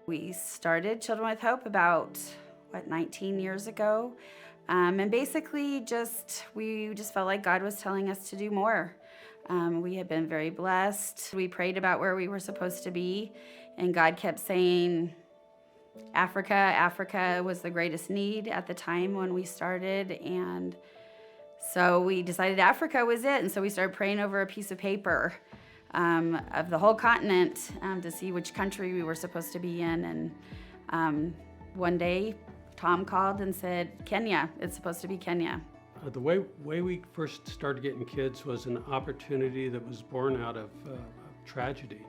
We started Children with Hope about, 19 years ago. And basically we just felt like God was telling us to do more. We had been very blessed. We prayed about where we were supposed to be, and God kept saying, Africa. Africa was the greatest need at the time when we started, and so we decided Africa was it, and so we started praying over a piece of paper of the whole continent to see which country we were supposed to be in. And one day, Tom called and said, Kenya, it's supposed to be Kenya. The way we first started getting kids was an opportunity that was born out of tragedy.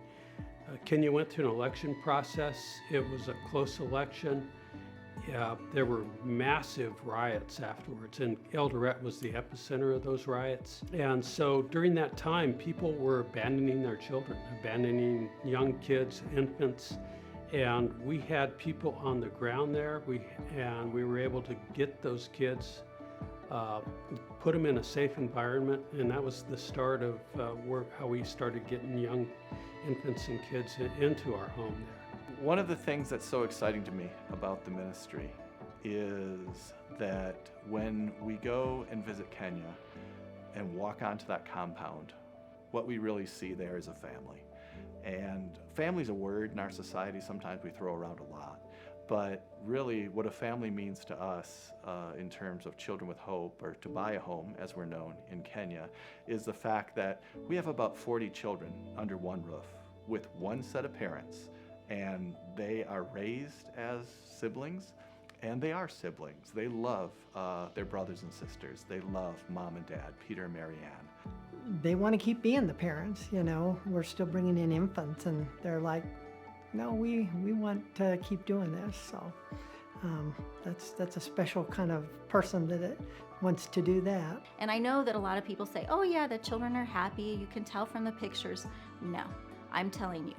Kenya went through an election process. It was a close election. There were massive riots afterwards, and Eldoret was the epicenter of those riots. And so during that time, people were abandoning their children, abandoning young kids, infants. And we had people on the ground there, and we were able to get those kids, put them in a safe environment, and that was the start of how we started getting young infants and kids into our home there. One of the things that's so exciting to me about the ministry is that when we go and visit Kenya and walk onto that compound, what we really see there is a family. And family's a word in our society sometimes we throw around a lot, but really what a family means to us in terms of Children with Hope, or to buy a home as we're known in Kenya, is the fact that we have about 40 children under one roof with one set of parents, and they are raised as siblings, and they are siblings. They love their brothers and sisters. They love mom and dad, Peter and Mary Ann. They want to keep being the parents, you know. We're still bringing in infants, and they're like, no, we want to keep doing this. So that's a special kind of person that it wants to do that. And I know that a lot of people say, oh yeah, the children are happy. You can tell from the pictures. No, I'm telling you,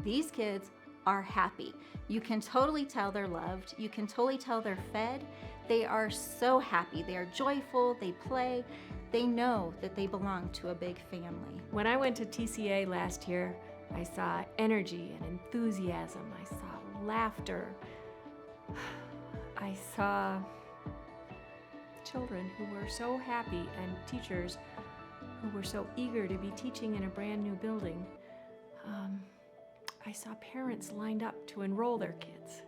these kids are happy. You can totally tell they're loved. You can totally tell they're fed. They are so happy. They are joyful. They play. They know that they belong to a big family. When I went to TCA last year, I saw energy and enthusiasm. I saw laughter. I saw children who were so happy and teachers who were so eager to be teaching in a brand new building. I saw parents lined up to enroll their kids.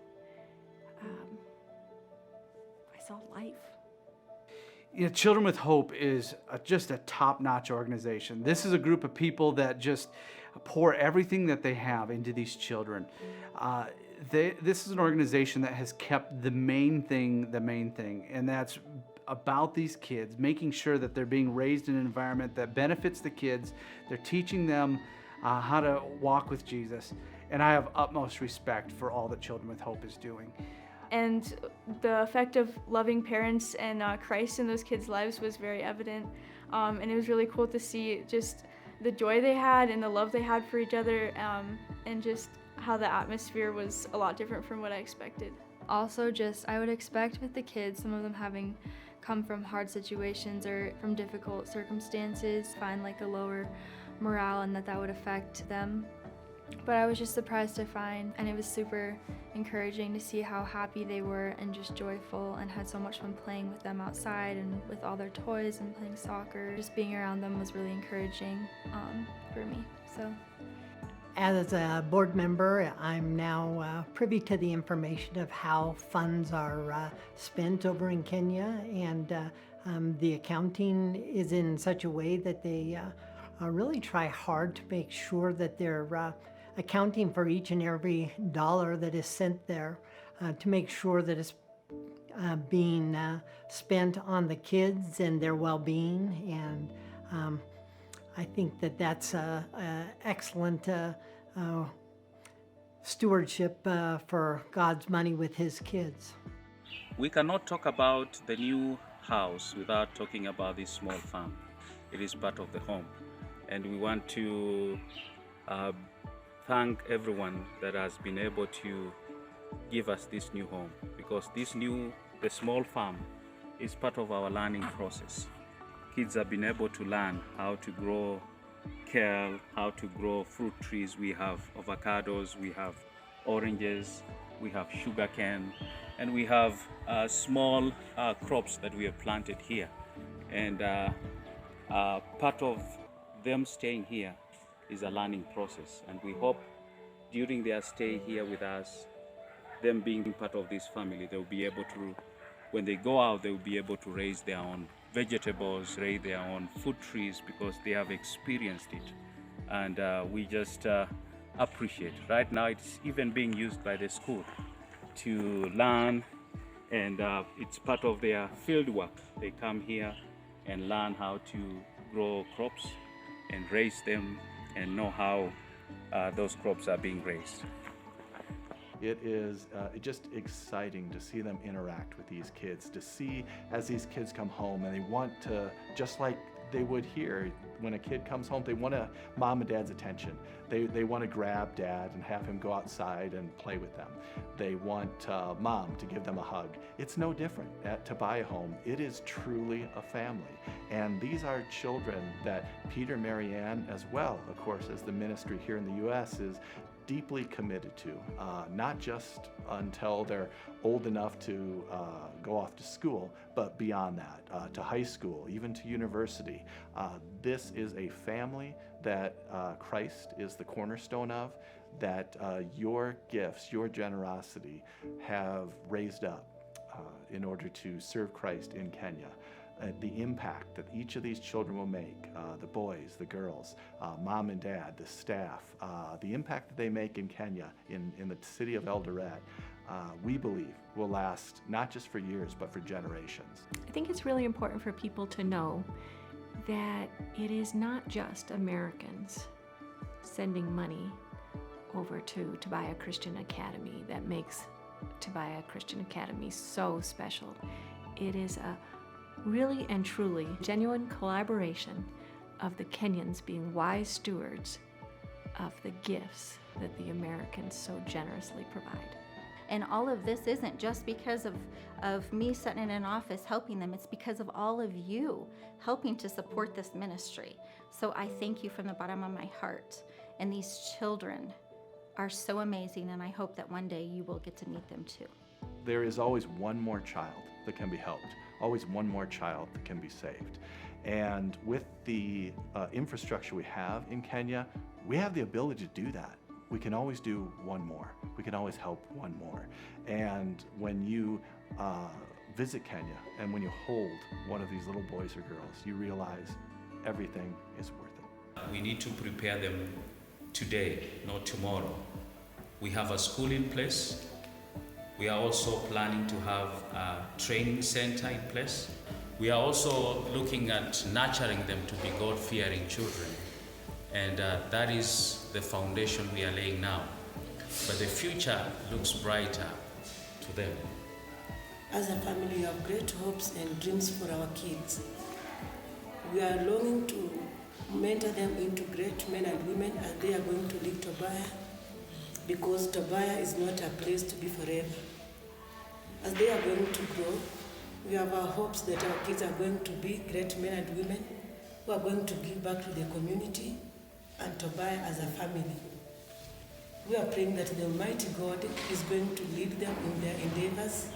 I saw life. You know, Children with Hope is just a top-notch organization. This is a group of people that just pour everything that they have into these children. This is an organization that has kept the main thing, and that's about these kids, making sure that they're being raised in an environment that benefits the kids. They're teaching them how to walk with Jesus. And I have utmost respect for all that Children with Hope is doing. And the effect of loving parents and Christ in those kids' lives was very evident. And it was really cool to see just the joy they had and the love they had for each other, and just how the atmosphere was a lot different from what I expected. Also, I would expect with the kids, some of them having come from hard situations or from difficult circumstances, find like a lower morale and that would affect them. But I was just surprised to find, and it was super encouraging to see how happy they were and just joyful, and had so much fun playing with them outside and with all their toys and playing soccer. Just being around them was really encouraging for me. So, as a board member, I'm now privy to the information of how funds are spent over in Kenya, and the accounting is in such a way that they really try hard to make sure that they're accounting for each and every dollar that is sent there, to make sure that it's being spent on the kids and their well-being. And I think that that's excellent stewardship for God's money with His kids. We cannot talk about the new house without talking about this small farm. It is part of the home. And we want to thank everyone that has been able to give us this new home, because the small farm is part of our learning process. Kids have been able to learn how to grow kale, how to grow fruit trees. We have avocados, we have oranges, we have sugarcane, and we have small crops that we have planted here. And part of them staying here is a learning process, and we hope during their stay here with us, them being part of this family, they'll be able to, when they go out, they'll be able to raise their own vegetables, raise their own food trees, because they have experienced it. And we just appreciate. Right now, it's even being used by the school to learn, and it's part of their field work. They come here and learn how to grow crops and raise them and know how those crops are being raised. It is just exciting to see them interact with these kids, to see as these kids come home and they want to, just like they would here, when a kid comes home, they want mom and dad's attention. They want to grab dad and have him go outside and play with them. They want mom to give them a hug. It's no different at Tobiah Home. It is truly a family. And these are children that Peter, Mary Ann, as well, of course, as the ministry here in the U.S. is deeply committed to, not just until they're old enough to go off to school, but beyond that, to high school, even to university. This is a family that Christ is the cornerstone of, that your gifts, your generosity have raised up in order to serve Christ in Kenya. The impact that each of these children will make, the boys, the girls, mom and dad, the staff, the impact that they make in Kenya, in the city of Eldoret, we believe will last not just for years, but for generations. I think it's really important for people to know that it is not just Americans sending money over to Tobiah Christian Academy that makes Tobiah Christian Academy so special. It is a really and truly genuine collaboration of the Kenyans being wise stewards of the gifts that the Americans so generously provide. And all of this isn't just because of me sitting in an office helping them. It's because of all of you helping to support this ministry. So I thank you from the bottom of my heart. And these children are so amazing, and I hope that one day you will get to meet them too. There is always one more child that can be helped, always one more child that can be saved. And with the infrastructure we have in Kenya, we have the ability to do that. We can always do one more. We can always help one more. And when you visit Kenya and when you hold one of these little boys or girls, you realize everything is worth it. We need to prepare them today, not tomorrow. We have a school in place. We are also planning to have a training center in place. We are also looking at nurturing them to be God-fearing children. And that is the foundation we are laying now. But the future looks brighter to them. As a family, we have great hopes and dreams for our kids. We are longing to mentor them into great men and women as they are going to leave Tobiah, because Tobiah is not a place to be forever. As they are going to grow, we have our hopes that our kids are going to be great men and women who are going to give back to the community and Tobiah as a family. We are praying that the Almighty God is going to lead them in their endeavors.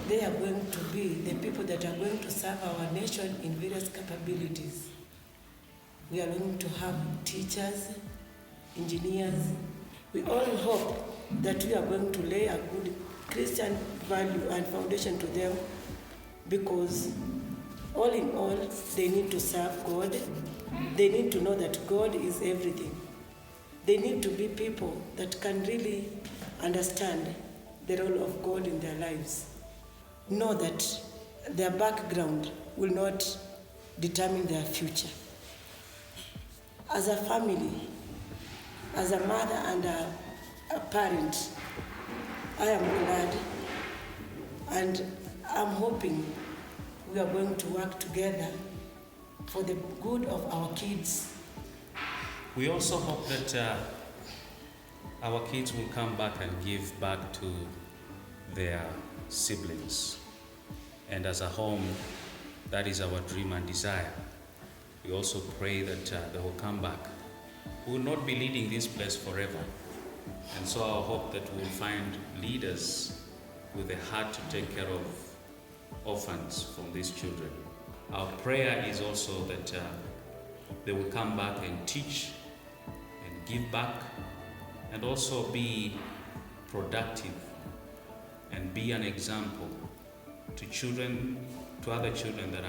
They are going to be the people that are going to serve our nation in various capabilities. We are going to have teachers, engineers. We all hope that we are going to lay a good Christian value and foundation to them, because all in all, they need to serve God. They need to know that God is everything. They need to be people that can really understand the role of God in their lives. Know that their background will not determine their future. As a family, as a mother and a parent, I am glad, and I'm hoping we are going to work together for the good of our kids. We also hope that our kids will come back and give back to their siblings. And as a home, that is our dream and desire. We also pray that they will come back. We will not be leading this place forever, And so I hope that we'll find leaders with a heart to take care of orphans from these children. Our prayer is also that they will come back and teach and give back and also be productive and be an example to children, to other children that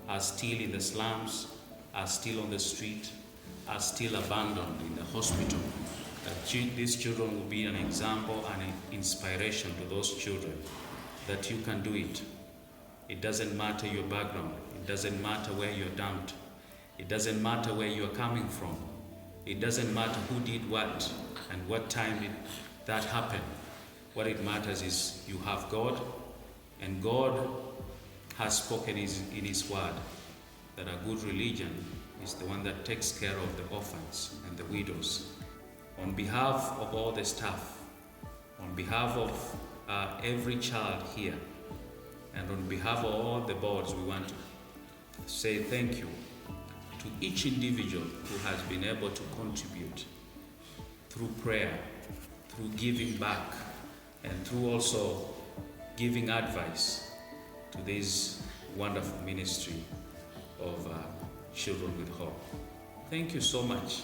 are still in the slums, are still on the street, are still abandoned in the hospital. That these children will be an example and an inspiration to those children that you can do it. It doesn't matter your background. It doesn't matter where you're dumped. It doesn't matter where you're coming from. It doesn't matter who did what and what time did that happen. What it matters is you have God, and God has spoken in His word that a good religion is the one that takes care of the orphans and the widows. On behalf of all the staff, on behalf of every child here, and on behalf of all the boards, we want to say thank you to each individual who has been able to contribute through prayer, through giving back, and through also giving advice to this wonderful ministry of Children with Hope. Thank you so much.